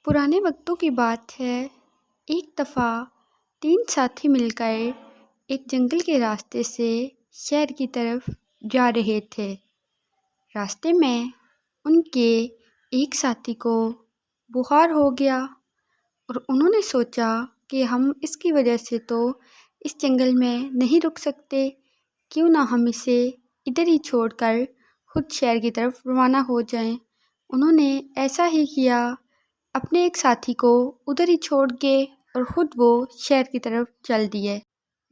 پرانے وقتوں کی بات ہے۔ ایک دفعہ 3 ساتھی مل کر ایک جنگل کے راستے سے شہر کی طرف جا رہے تھے۔ راستے میں ان کے ایک ساتھی کو بخار ہو گیا اور انہوں نے سوچا کہ ہم اس کی وجہ سے تو اس جنگل میں نہیں رک سکتے، کیوں نہ ہم اسے ادھر ہی چھوڑ کر خود شہر کی طرف روانہ ہو جائیں۔ انہوں نے ایسا ہی کیا، اپنے ایک ساتھی کو ادھر ہی چھوڑ کے اور خود وہ شہر کی طرف چل دیے۔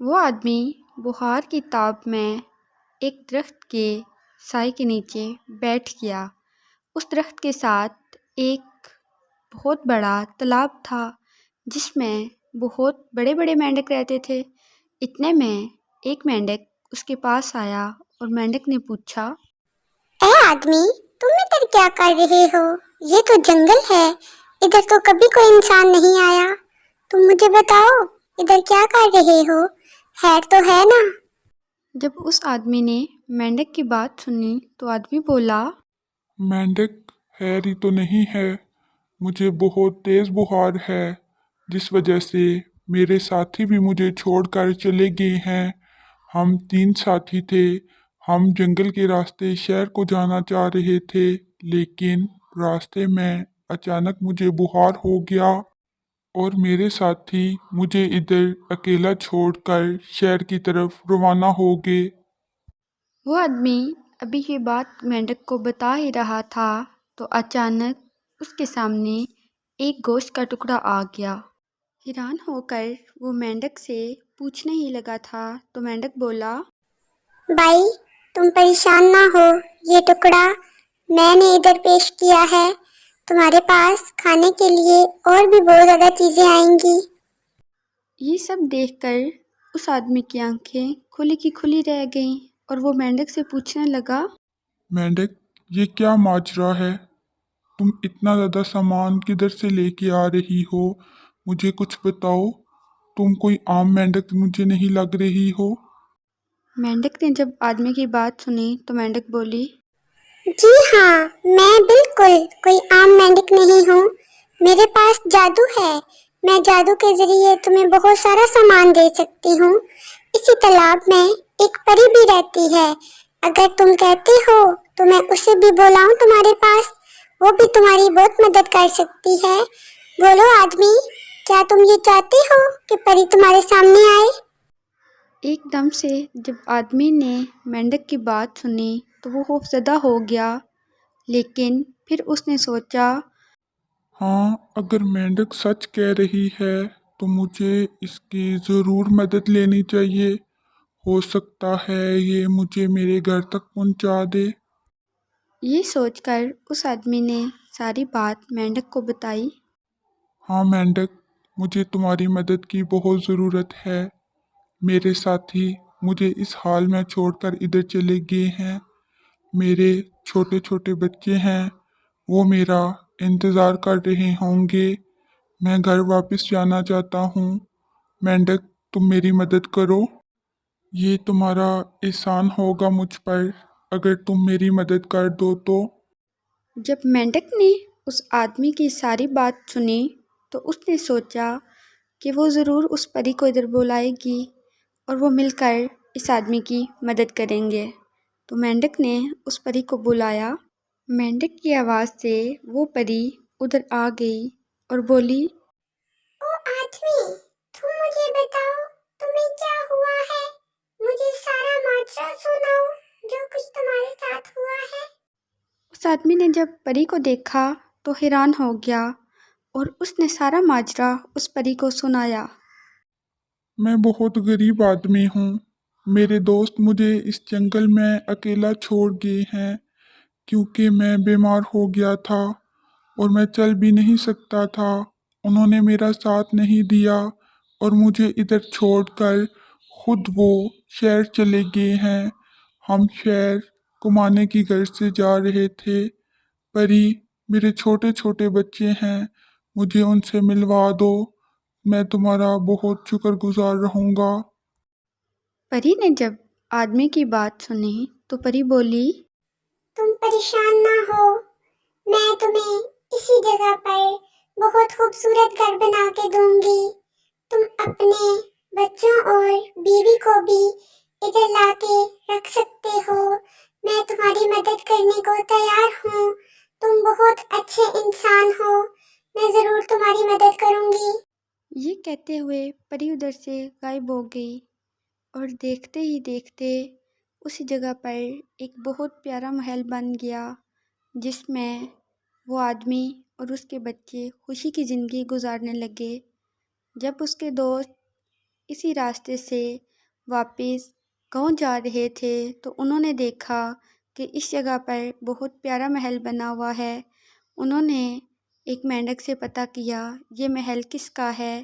وہ آدمی بخار کی تاب میں ایک درخت کے سائے کے نیچے بیٹھ گیا۔ اس درخت کے ساتھ ایک بہت بڑا تالاب تھا جس میں بہت بڑے بڑے مینڈک رہتے تھے۔ اتنے میں ایک مینڈک اس کے پاس آیا اور مینڈک نے پوچھا، اے آدمی، تم ادھر کیا کر رہے ہو؟ یہ تو جنگل ہے، ادھر تو کبھی کوئی انسان نہیں آیا۔ تم مجھے بتاؤ ادھر کیا کر رہے ہو؟ خیر تو ہے نا؟ جب اس آدمی نے مینڈک کی بات سنی تو آدمی بولا، مینڈک خیر ہی تو نہیں ہے، مجھے بہت تیز بخار ہے جس وجہ سے میرے ساتھی بھی مجھے چھوڑ کر چلے گئے ہیں۔ ہم 3 ساتھی تھے، ہم جنگل کے راستے شہر کو جانا چاہ رہے تھے، لیکن راستے میں اچانک مجھے بخار ہو گیا اور میرے ساتھی مجھے ادھر اکیلا چھوڑ کر شہر کی طرف روانہ ہو گئے۔ وہ آدمی ابھی یہ بات مینڈک کو بتا ہی رہا تھا تو اچانک اس کے سامنے ایک گوشت کا ٹکڑا آ گیا۔ حیران ہو کر وہ مینڈک سے پوچھنے ہی لگا تھا تو مینڈک بولا، بھائی تم پریشان نہ ہو، یہ ٹکڑا میں نے ادھر پیش کیا ہے، تمہارے پاس کھانے کے لیے اور بھی بہت زیادہ چیزیں آئیں گی۔ یہ سب دیکھ کر اس آدمی کی آنکھیں کھلی کی کھلی رہ گئیں اور وہ مینڈک سے پوچھنے لگا، مینڈک، یہ کیا ماجرا ہے؟ تم اتنا زیادہ سامان کدھر سے لے کے آ رہی ہو؟ مجھے کچھ بتاؤ، تم کوئی عام مینڈک مجھے نہیں لگ رہی ہو۔ مینڈک نے جب آدمی کی بات سنی تو مینڈک بولی، جی ہاں، میں بالکل کوئی عام مینڈک نہیں ہوں، میرے پاس جادو ہے، میں جادو کے ذریعے تمہیں بہت سارا سامان دے سکتی ہوں۔ اسی تالاب میں ایک پری بھی رہتی ہے، اگر تم کہتے ہو تو میں اسے بھی بلاؤں تمہارے پاس، وہ بھی تمہاری بہت مدد کر سکتی ہے۔ بولو آدمی، کیا تم یہ چاہتے ہو کہ پری تمہارے سامنے آئے؟ ایک دم سے جب آدمی نے مینڈک کی بات سنی تو وہ خوف زدہ ہو گیا، لیکن پھر اس نے سوچا، ہاں، اگر مینڈک سچ کہہ رہی ہے تو مجھے اس کی ضرور مدد لینی چاہیے، ہو سکتا ہے یہ مجھے میرے گھر تک پہنچا دے۔ یہ سوچ کر اس آدمی نے ساری بات مینڈک کو بتائی۔ ہاں مینڈک، مجھے تمہاری مدد کی بہت ضرورت ہے، میرے ساتھی مجھے اس حال میں چھوڑ کر ادھر چلے گئے ہیں، میرے چھوٹے چھوٹے بچے ہیں، وہ میرا انتظار کر رہے ہوں گے، میں گھر واپس جانا چاہتا ہوں۔ مینڈک، تم میری مدد کرو، یہ تمہارا احسان ہوگا مجھ پر اگر تم میری مدد کر دو تو۔ جب مینڈک نے اس آدمی کی ساری بات سنی تو اس نے سوچا کہ وہ ضرور اس پری کو ادھر بلائے گی اور وہ مل کر اس آدمی کی مدد کریں گے۔ تو مینڈک نے اس پری کو بلایا۔ مینڈک کی آواز سے وہ پری ادھر آ گئی اور بولی، او آدمی، تم مجھے بتاؤ تمہیں کیا ہوا ہے، مجھے سارا ماجرا سناؤ جو کچھ تمہارے ساتھ ہوا ہے۔ اس آدمی نے جب پری کو دیکھا تو حیران ہو گیا اور اس نے سارا ماجرا اس پری کو سنایا۔ میں بہت غریب آدمی ہوں، میرے دوست مجھے اس جنگل میں اکیلا چھوڑ گئے ہیں کیونکہ میں بیمار ہو گیا تھا اور میں چل بھی نہیں سکتا تھا۔ انہوں نے میرا ساتھ نہیں دیا اور مجھے ادھر چھوڑ کر خود وہ شہر چلے گئے ہیں۔ ہم شہر کمانے کی غرض سے جا رہے تھے۔ پری، میرے چھوٹے چھوٹے بچے ہیں، مجھے ان سے ملوا دو، میں تمہارا بہت شکر گزار رہوں گا۔ پری نے جب آدمی کی بات سنی تو پری بولی، تم پریشان نہ ہو، میں تمہیں اسی جگہ پر بہت بہت خوبصورت گھر بنا کے دوں گی. تم اپنے بچوں اور بیوی کو بھی ادھر لا کے رکھ سکتے ہو. میں تمہاری مدد کرنے کو تیار ہوں. تم بہت اچھے انسان ہو. میں ضرور تمہاری مدد کروں گی. یہ کہتے ہوئے پری ادھر سے غائب ہو گئی اور دیکھتے ہی دیکھتے اسی جگہ پر ایک بہت پیارا محل بن گیا، جس میں وہ آدمی اور اس کے بچے خوشی کی زندگی گزارنے لگے. جب اس کے دوست اسی راستے سے واپس گاؤں جا رہے تھے تو انہوں نے دیکھا کہ اس جگہ پر بہت پیارا محل بنا ہوا ہے. انہوں نے ایک مینڈک سے پتہ کیا یہ محل کس کا ہے،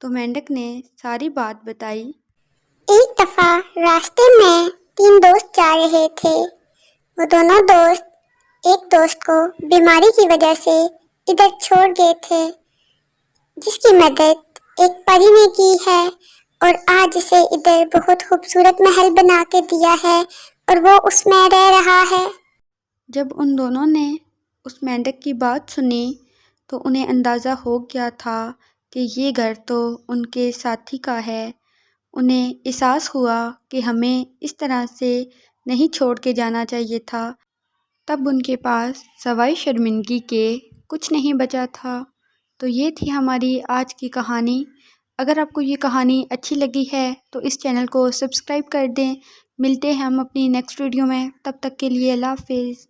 تو مینڈک نے ساری بات بتائی. ایک دفعہ راستے میں 3 دوست جا رہے تھے. وہ دونوں دوست ایک دوست کو بیماری کی وجہ سے ادھر چھوڑ گئے تھے، جس کی مدد ایک پری نے کی ہے اور آج اسے ادھر بہت خوبصورت محل بنا کے دیا ہے اور وہ اس میں رہ رہا ہے. جب ان دونوں نے اس مینڈک کی بات سنی تو انہیں اندازہ ہو گیا تھا کہ یہ گھر تو ان کے ساتھی کا ہے. انہیں احساس ہوا کہ ہمیں اس طرح سے نہیں چھوڑ کے جانا چاہیے تھا. تب ان کے پاس سوائے شرمندگی کے کچھ نہیں بچا تھا. تو یہ تھی ہماری آج کی کہانی. اگر آپ کو یہ کہانی اچھی لگی ہے تو اس چینل کو سبسکرائب کر دیں. ملتے ہیں ہم اپنی نیکسٹ ویڈیو میں. تب تک کے لیے اللہ حافظ.